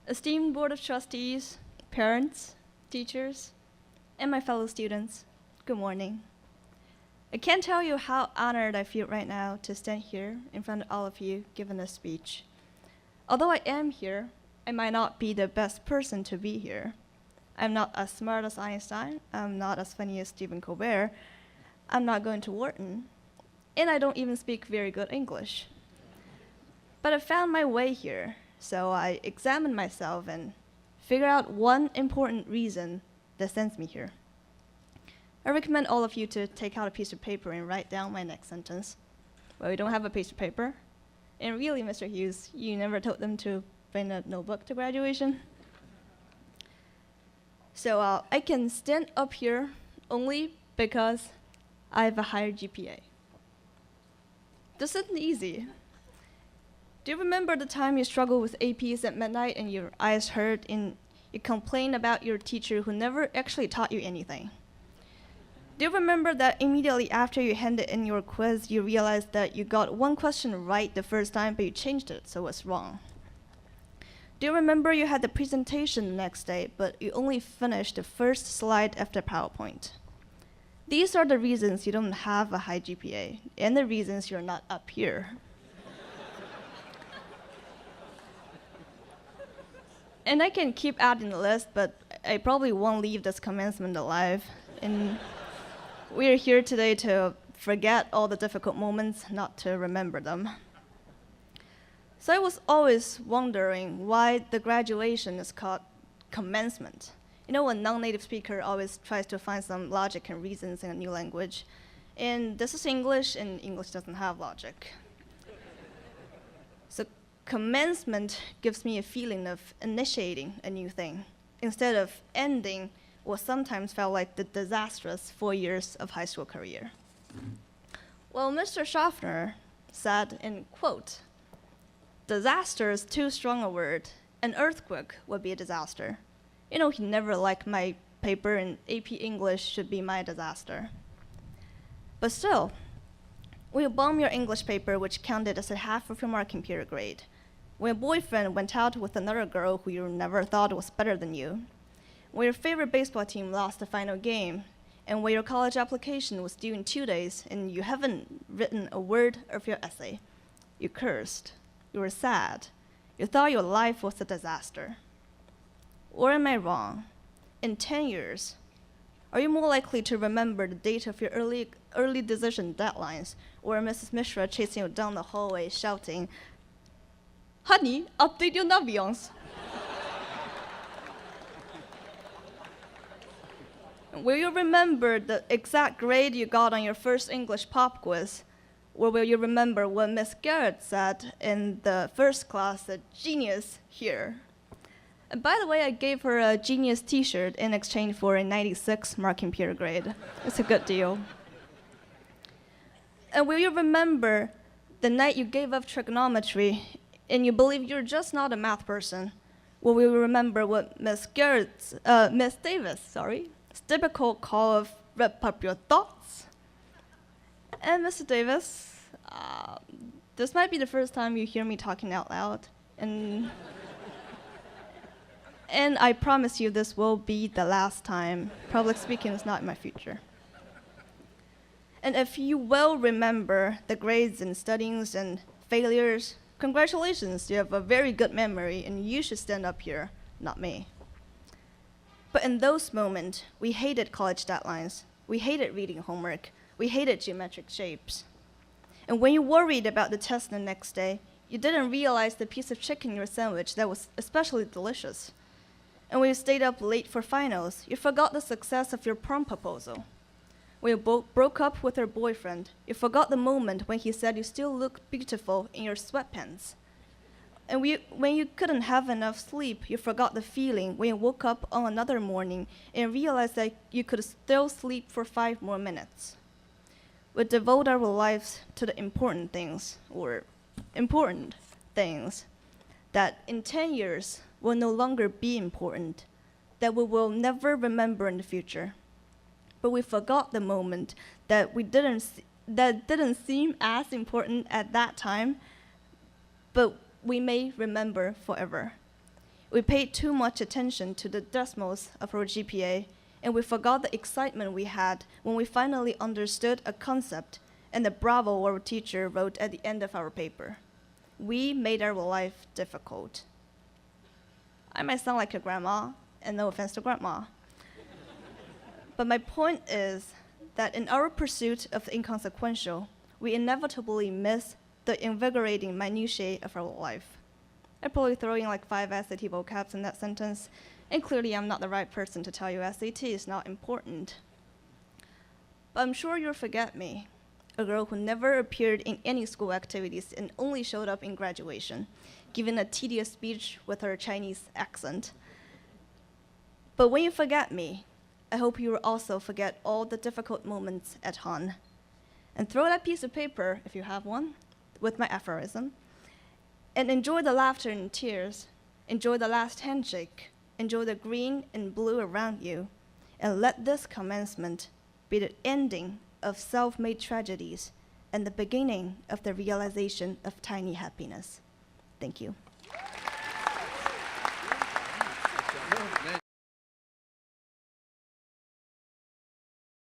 Esteemed Board of Trustees, parents, teachers, and my fellow students, good morning. I can't tell you how honored I feel right now to stand here in front of all of you giving a speech. Although I am here, I might not be the best person to be here. I'm not as smart as Einstein, I'm not as funny as Stephen Colbert, I'm not going to Wharton, and I don't even speak very good English. But I found my way here, so I examined myself and figured out one important reason that sends me here. I recommend all of you to take out a piece of paper and write down my next sentence. Well, we don't have a piece of paper. And really, Mr. Hughes, you never told them to bring a notebook to graduation? So I can stand up here only because I have a higher GPA. This isn't easy. Do you remember the time you struggled with APs at midnight and your eyes hurt and you complained about your teacher who never actually taught you anything? Do you remember that immediately after you handed in your quiz, you realized that you got one question right the first time, but you changed it, so it's wrong? Do you remember you had the presentation the next day, but you only finished the first slide after PowerPoint? These are the reasons you don't have a high GPA, and the reasons you're not up here. And I can keep adding the list, but I probably won't leave this commencement alive. And we're here today to forget all the difficult moments, not to remember them. So I was always wondering why the graduation is called commencement. You know, a non-native speaker always tries to find some logic and reasons in a new language. And this is English, and English doesn't have logic. So commencement gives me a feeling of initiating a new thing, instead of ending what sometimes felt like the disastrous 4 years of high school career. Well, Mr. Schaffner said, in quote, "Disaster is too strong a word. An earthquake would be a disaster." You know, he never liked my paper, and AP English should be my disaster. But still, when you bomb your English paper, which counted as a half of your marking period grade, when your boyfriend went out with another girl who you never thought was better than you, when your favorite baseball team lost the final game, and when your college application was due in 2 days and you haven't written a word of your essay, you cursed, you were sad, you thought your life was a disaster. Or am I wrong? In 10 years, are you more likely to remember the date of your early decision deadlines, or Mrs. Mishra chasing you down the hallway shouting, "Honey, update your naviance"? Will you remember the exact grade you got on your first English pop quiz? Or will you remember what Miss Garrett said in the first class, "A genius here"? And by the way, I gave her a genius t-shirt in exchange for a 96 marking period grade. It's a good deal. And will you remember the night you gave up trigonometry and you believe you're just not a math person? Or will you remember what Miss Davis' typical call of "rip up your thoughts"? And Mr. Davis, this might be the first time you hear me talking out loud, and I promise you this will be the last time. Public speaking is not in my future. And if you will remember the grades and studies and failures, congratulations, you have a very good memory, and you should stand up here, not me. But in those moments, we hated college deadlines, we hated reading homework, we hated geometric shapes. And when you worried about the test the next day, you didn't realize the piece of chicken in your sandwich that was especially delicious. And when you stayed up late for finals, you forgot the success of your prom proposal. When you broke up with your boyfriend, you forgot the moment when he said you still look beautiful in your sweatpants. And when you couldn't have enough sleep, you forgot the feeling when you woke up on another morning and realized that you could still sleep for 5 more minutes. We devote our lives to the important things that in 10 years will no longer be important, that we will never remember in the future. But we forgot the moment that didn't seem as important at that time, but we may remember forever. We paid too much attention to the decimals of our GPA, and we forgot the excitement we had when we finally understood a concept and the bravo our teacher wrote at the end of our paper. We made our life difficult. I might sound like a grandma, and no offense to grandma. But my point is that in our pursuit of the inconsequential, we inevitably miss the invigorating minutiae of our life. I probably throw in like 5 SAT vocabs in that sentence, and clearly I'm not the right person to tell you SAT is not important. But I'm sure you'll forget me, a girl who never appeared in any school activities and only showed up in graduation, giving a tedious speech with her Chinese accent. But when you forget me, I hope you will also forget all the difficult moments at Han. And throw that piece of paper, if you have one, with my aphorism, and enjoy the laughter and tears, enjoy the last handshake, enjoy the green and blue around you, and let this commencement be the ending of self-made tragedies and the beginning of the realization of tiny happiness. Thank you.